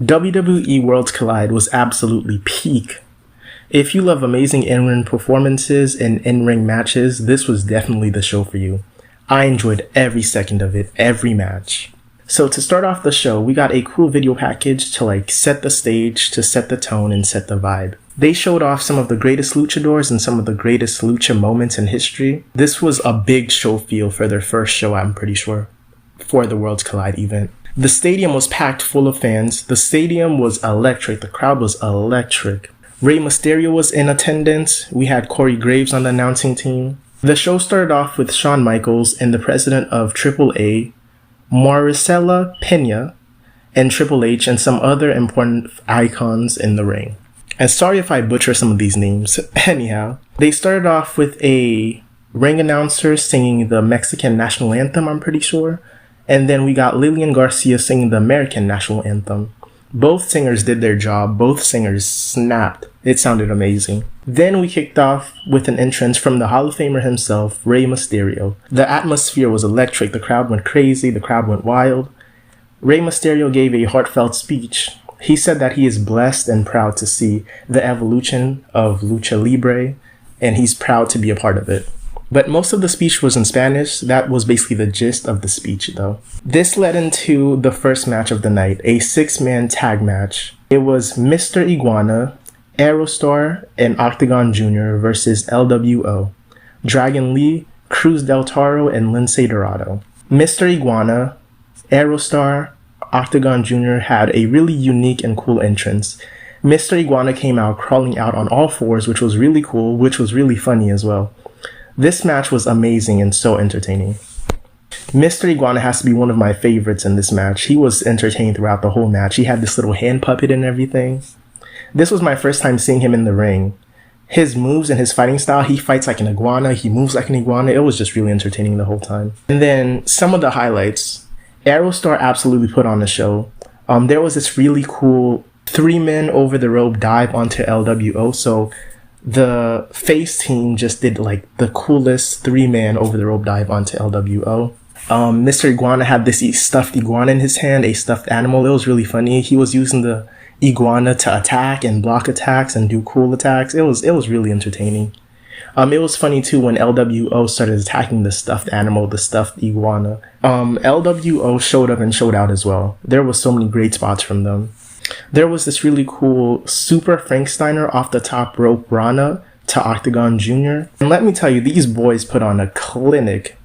WWE Worlds Collide was absolutely peak. If you love amazing in-ring performances and in-ring matches, this was definitely the show for you. I enjoyed every second of it, every match. So to start off the show, we got a cool video package to set the stage, to set the tone and set the vibe. They showed off some of the greatest luchadors and some of the greatest lucha moments in history. This was a big show feel for their first show, I'm pretty sure, for the Worlds Collide event. The stadium was packed full of fans. The stadium was electric. The crowd was electric. Rey Mysterio was in attendance. We had Corey Graves on the announcing team. The show started off with Shawn Michaels and the president of AAA, Maricela Pena, and Triple H and some other important icons in the ring. And sorry if I butcher some of these names. Anyhow, they started off with a ring announcer singing the Mexican national anthem, I'm pretty sure. And then we got Lillian Garcia singing the American national anthem. Both singers did their job. Both singers snapped. It sounded amazing. Then we kicked off with an entrance from the Hall of Famer himself, Rey Mysterio. The atmosphere was electric. The crowd went crazy. The crowd went wild. Rey Mysterio gave a heartfelt speech. He said that he is blessed and proud to see the evolution of Lucha Libre, and he's proud to be a part of it. But most of the speech was in Spanish. That was basically the gist of the speech, though. This led into the first match of the night, a 6-man tag match. It was Mr. Iguana, Aerostar, and Octagon Jr. versus LWO, Dragon Lee, Cruz del Toro, and Lince Dorado. Mr. Iguana, Aerostar, Octagon Jr. had a really unique and cool entrance. Mr. Iguana came out crawling out on all fours, which was really cool, which was really funny as well. This match was amazing and so entertaining. Mr. Iguana has to be one of my favorites in this match. He was entertaining throughout the whole match. He had this little hand puppet and everything. This was my first time seeing him in the ring. His moves and his fighting style, he fights like an iguana, he moves like an iguana. It was just really entertaining the whole time. And then some of the highlights. Aerostar absolutely put on the show. There was this really cool 3-man over the rope dive onto LWO. So the face team just did the coolest 3-man over the rope dive onto LWO. Mr. Iguana had this stuffed iguana in his hand, a stuffed animal. It was really funny. He was using the iguana to attack and block attacks and do cool attacks. It was really entertaining. It was funny too when LWO started attacking the stuffed animal, the stuffed iguana. LWO showed up and showed out as well. There was so many great spots from them. There was this really cool Super Franksteiner off the top rope Rana to Octagon Jr. And let me tell you, these boys put on a clinic.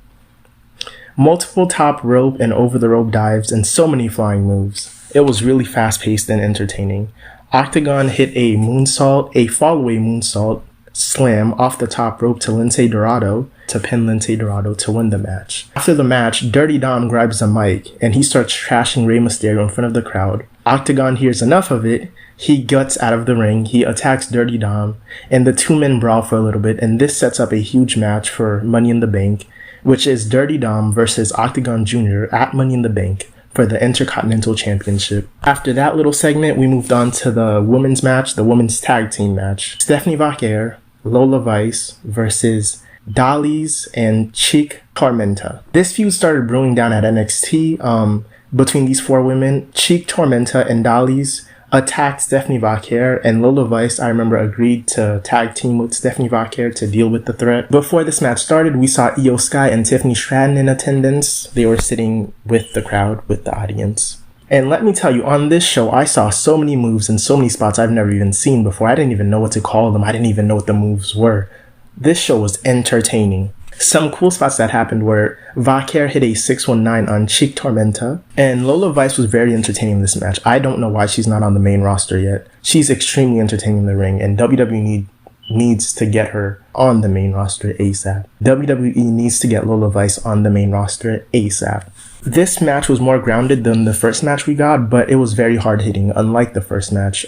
Multiple top rope and over the rope dives and so many flying moves. It was really fast paced and entertaining. Octagon hit a moonsault, a fallaway moonsault slam off the top rope to Lince Dorado to pin Lince Dorado to win the match. After the match, Dirty Dom grabs a mic and he starts trashing Rey Mysterio in front of the crowd. Octagon hears enough of it. He guts out of the ring. He attacks Dirty Dom and the 2-men brawl for a little bit, and this sets up a huge match for Money in the Bank, which is Dirty Dom versus Octagon Jr. at Money in the Bank for the Intercontinental Championship. After that little segment, we moved on to the women's match, the women's tag team match. Stephanie Vaquer, Lola Vice versus Dali's and Chick Tormenta. This feud started brewing down at NXT between these 4 women. Chick Tormenta and Dali's attacked Stephanie Vaquer, and Lola Vice, I remember, agreed to tag team with Stephanie Vaquer to deal with the threat. Before this match started, we saw Io Sky and Tiffany Stratton in attendance. They were sitting with the crowd, with the audience. And let me tell you, on this show, I saw so many moves and so many spots I've never even seen before. I didn't even know what to call them. I didn't even know what the moves were. This show was entertaining. Some cool spots that happened were Vaquer hit a 619 on Chick Tormenta, and Lola Vice was very entertaining in this match. I don't know why she's not on the main roster yet. She's extremely entertaining in the ring, and WWE needs to get her on the main roster ASAP. WWE needs to get Lola Vice on the main roster ASAP. This match was more grounded than the first match we got, but it was very hard hitting, unlike the first match.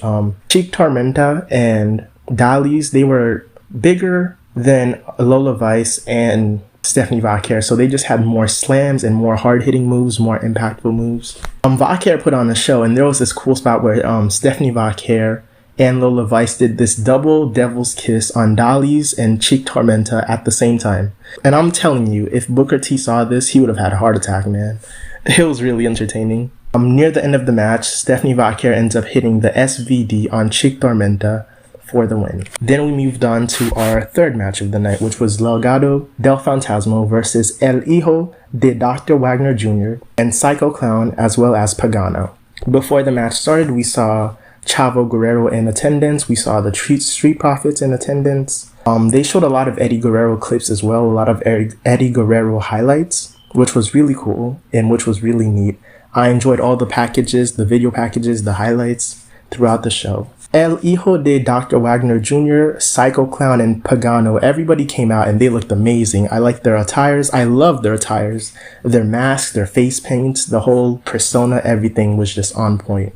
Chick Tormenta and Dali's, they were bigger than Lola Vice and Stephanie Vaquer, so they just had more slams and more hard-hitting moves, more impactful moves. Vaquer put on a show, and there was this cool spot where Stephanie Vaquer and Lola Vice did this double devil's kiss on Dali's and Chick Tormenta at the same time. And I'm telling you, if Booker T saw this, he would have had a heart attack, man. It was really entertaining. Near the end of the match, Stephanie Vacquer ends up hitting the SVD on Chick Tormenta for the win. Then we moved on to our third match of the night, which was Legado del Fantasma versus El Hijo de Dr. Wagner Jr. and Psycho Clown, as well as Pagano. Before the match started, we saw Chavo Guerrero in attendance. We saw the Street Profits in attendance. They showed a lot of Eddie Guerrero clips as well, a lot of Eddie Guerrero highlights, which was really cool and which was really neat. I enjoyed all the packages, the video packages, the highlights throughout the show. El Hijo de Dr. Wagner Jr., Psycho Clown, and Pagano, everybody came out and they looked amazing. I liked their attires. I loved their attires. Their masks, their face paints, the whole persona, everything was just on point.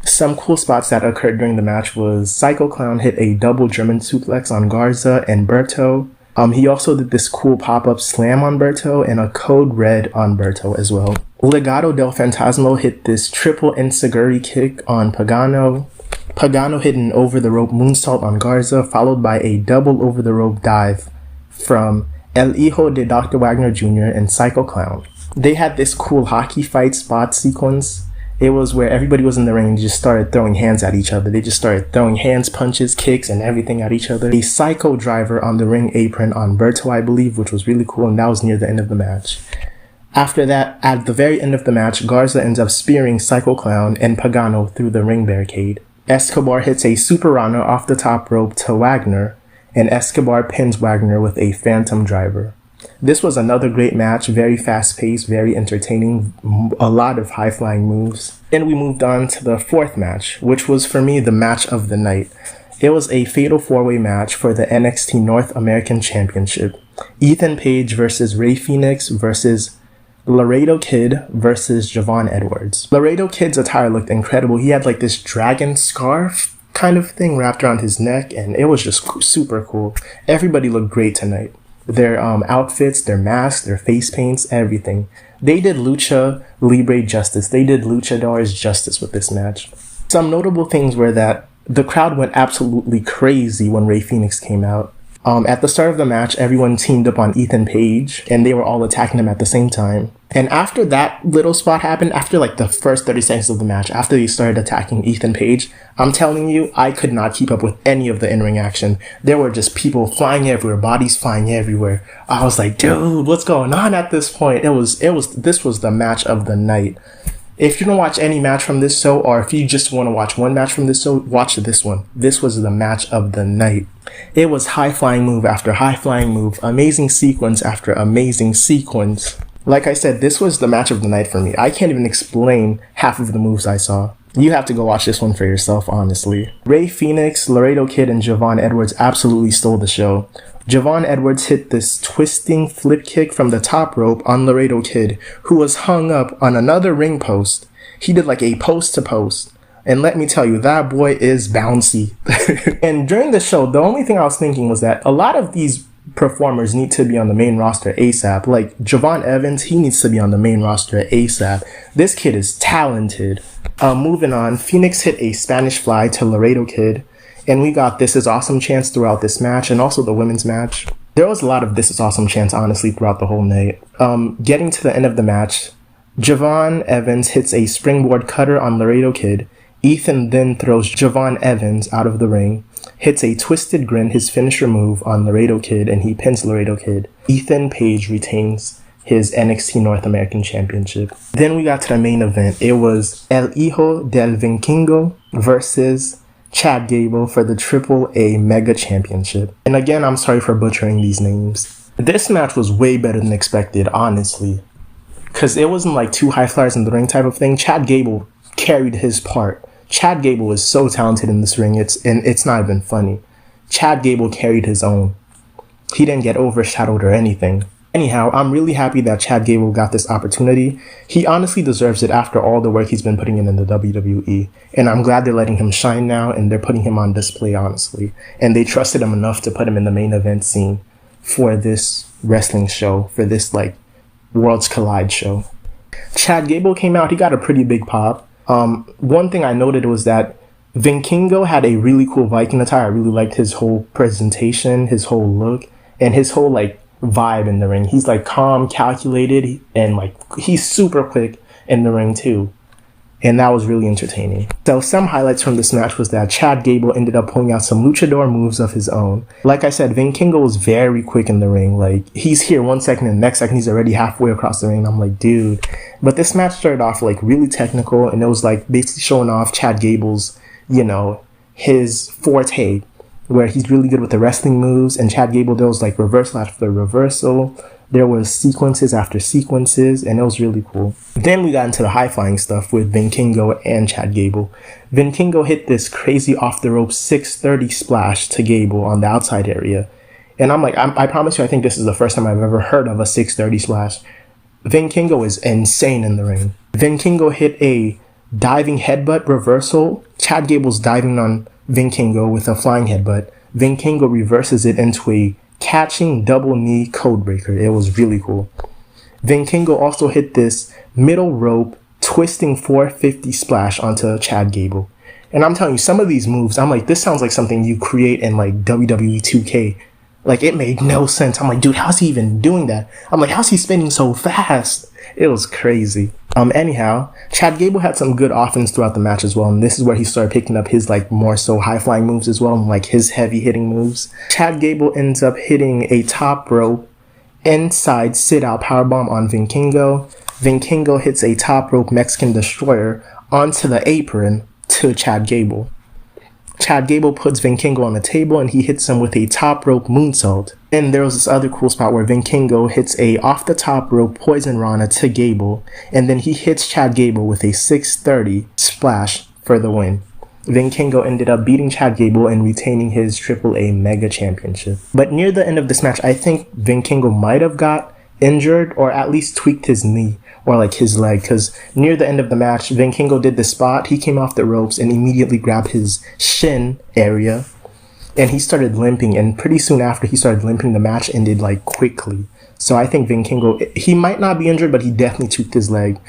Some cool spots that occurred during the match was Psycho Clown hit a double German suplex on Garza and Berto. He also did this cool pop-up slam on Berto and a code red on Berto as well. Legado del Fantasma hit this triple enziguri kick on Pagano. Pagano hit an over-the-rope moonsault on Garza, followed by a double over-the-rope dive from El Hijo de Dr. Wagner Jr. and Psycho Clown. They had this cool hockey fight spot sequence. It was where everybody was in the ring and just started throwing hands at each other. They just started throwing hands, punches, kicks, and everything at each other. A psycho driver on the ring apron on Berto, I believe, which was really cool, and that was near the end of the match. After that, at the very end of the match, Garza ends up spearing Psycho Clown and Pagano through the ring barricade. Escobar hits a super Rana off the top rope to Wagner, and Escobar pins Wagner with a phantom driver. This was another great match, very fast-paced, very entertaining, a lot of high-flying moves. Then we moved on to the fourth match, which was for me the match of the night. It was a fatal four-way match for the NXT North American Championship. Ethan Page versus Rey Fenix versus Laredo Kid versus Javon Edwards. Laredo Kid's attire looked incredible. He had like this dragon scarf kind of thing wrapped around his neck, and it was just super cool. Everybody looked great tonight. Their outfits, their masks, their face paints, everything. They did Lucha Libre justice. They did Luchadors justice with this match. Some notable things were that the crowd went absolutely crazy when Rey Fenix came out. At the start of the match, everyone teamed up on Ethan Page, and they were all attacking him at the same time. And after that little spot happened, after like the first 30 seconds of the match, after they started attacking Ethan Page, I'm telling you, I could not keep up with any of the in-ring action. There were just people flying everywhere, bodies flying everywhere. I was like, dude, what's going on at this point? This was the match of the night. If you don't watch any match from this show, or if you just want to watch one match from this show, watch this one. This was the match of the night. It was high-flying move after high-flying move, amazing sequence after amazing sequence. Like I said, this was the match of the night for me. I can't even explain half of the moves I saw. You have to go watch this one for yourself, honestly. Rey Fenix, Laredo Kid, and Javon Edwards absolutely stole the show. Javon Edwards hit this twisting flip kick from the top rope on Laredo Kid, who was hung up on another ring post. He did like a post to post. And let me tell you, that boy is bouncy. And during the show, the only thing I was thinking was that a lot of these performers need to be on the main roster ASAP. Like Javon Evans, he needs to be on the main roster ASAP. This kid is talented. Moving on, Phoenix hit a Spanish fly to Laredo Kid. And we got This Is Awesome chants throughout this match and also the women's match. There was a lot of This Is Awesome chants, honestly, throughout the whole night. Getting to the end of the match, Javon Evans hits a springboard cutter on Laredo Kid. Ethan then throws Javon Evans out of the ring, hits a twisted grin, his finisher move on Laredo Kid, and he pins Laredo Kid. Ethan Page retains his NXT North American Championship. Then we got to the main event. It was El Hijo del Vikingo versus Chad Gable for the AAA Mega Championship. And again, I'm sorry for butchering these names. This match was way better than expected, honestly. Because it wasn't like two high flyers in the ring type of thing. Chad Gable carried his part. Chad Gable is so talented in this ring, it's not even funny. Chad Gable carried his own. He didn't get overshadowed or anything. Anyhow, I'm really happy that Chad Gable got this opportunity. He honestly deserves it after all the work he's been putting in the WWE. And I'm glad they're letting him shine now and they're putting him on display, honestly. And they trusted him enough to put him in the main event scene for this wrestling show, for this like Worlds Collide show. Chad Gable came out, he got a pretty big pop. One thing I noted was that Vikingo had a really cool Viking attire. I really liked his whole presentation, his whole look, and his whole like vibe in the ring. He's like calm, calculated, and like he's super quick in the ring too. and that was really entertaining. So some highlights from this match was that Chad Gable ended up pulling out some luchador moves of his own. Like I said, Vikingo was very quick in the ring. Like, he's here 1 second and the next second he's already halfway across the ring. I'm like, dude. But this match started off like really technical, and it was like basically showing off Chad Gable's, you know, his forte, where he's really good with the wrestling moves. And Chad Gable, there was like reversal after reversal. There was sequences after sequences, and it was really cool. Then we got into the high-flying stuff with Vikingo and Chad Gable. Vikingo hit this crazy off-the-rope 630 splash to Gable on the outside area. And I'm like, I promise you, I think this is the first time I've ever heard of a 630 splash. Vikingo is insane in the ring. Vikingo hit a diving headbutt reversal. Chad Gable's diving on Vikingo with a flying headbutt. Vikingo reverses it into a catching double knee codebreaker. It was really cool. Vikingo also hit this middle rope twisting 450 splash onto Chad Gable. And I'm telling you, some of these moves, I'm like, this sounds like something you create in like WWE 2K. Like, it made no sense. I'm like, dude, how's he even doing that? I'm like, how's he spinning so fast? It was crazy. Anyhow, Chad Gable had some good offense throughout the match as well, and this is where he started picking up his like more so high-flying moves as well, and like his heavy-hitting moves. Chad Gable ends up hitting a top rope inside sit-out powerbomb on Vikingo. Vikingo hits a top rope Mexican destroyer onto the apron to Chad Gable. Chad Gable puts Vikingo on the table and he hits him with a top rope moonsault. And there was this other cool spot where Vikingo hits a off the top rope poison rana to Gable, and then he hits Chad Gable with a 630 splash for the win. Vikingo ended up beating Chad Gable and retaining his AAA Mega Championship. But near the end of this match, I think Vikingo might have got injured or at least tweaked his knee or like his leg, because near the end of the match, Vikingo did the spot. He came off the ropes and immediately grabbed his shin area and he started limping, and pretty soon after he started limping, the match ended like quickly. So I think Vikingo, he might not be injured, but he definitely tweaked his leg.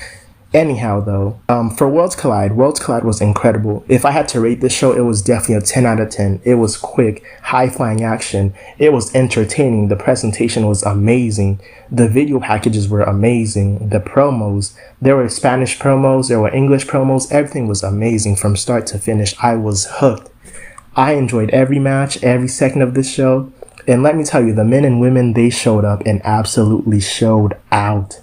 Anyhow, though, for Worlds Collide was incredible. If I had to rate this show, it was definitely a 10 out of 10. It was quick, high-flying action. It was entertaining. The presentation was amazing. The video packages were amazing. The promos, there were Spanish promos, there were English promos. Everything was amazing from start to finish. I was hooked. I enjoyed every match, every second of this show. And let me tell you, the men and women, they showed up and absolutely showed out.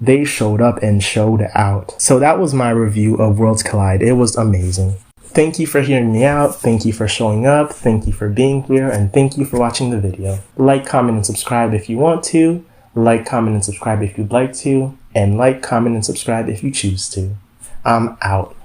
They showed up and showed out. So that was my review of Worlds Collide. It was amazing. Thank you for hearing me out. Thank you for showing up. Thank you for being here. And thank you for watching the video. Like, comment, and subscribe if you want to. Like, comment, and subscribe if you'd like to. And like, comment, and subscribe if you choose to. I'm out.